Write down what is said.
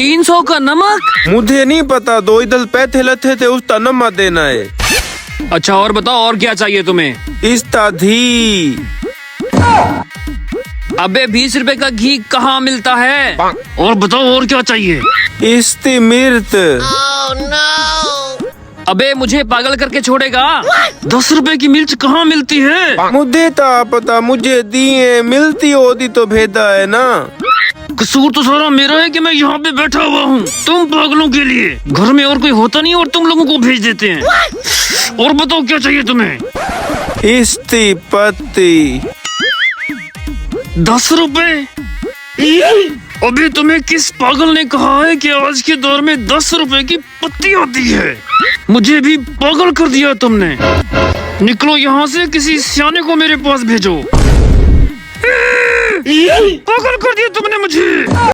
300 का नमक? मुझे नहीं पता, 2 इधर पैसे लथे थे उसका नमक देना है। अच्छा और बताओ और क्या चाहिए तुम्हें? इसका घी। अबे 20 रुपए का घी कहाँ मिलता है? और बताओ और क्या चाहिए? इसकी मिर्च। अबे मुझे पागल करके छोड़ेगा? 10 रुपए की मिर्च कहाँ मिलती है? मुझे तो पता, मुझे दिए, मिलती होती तो भेजा है ना। कसूर तो सारा मेरा है कि मैं यहाँ पे बैठा हुआ हूँ तुम पागलों के लिए। घर में और कोई होता नहीं और तुम लोगों को भेज देते हैं। और बताओ क्या चाहिए तुम्हें? इसकी पत्ती। 10 रुपए? अभी तुम्हें किस पागल ने कहा है कि आज के दौर में 10 रुपए की पत्ती होती है? मुझे भी पागल कर दिया तुमने। निकलो यहाँ से, किसी सियाने को मेरे पास भेजो। पागल कर दिया तुमने मुझे।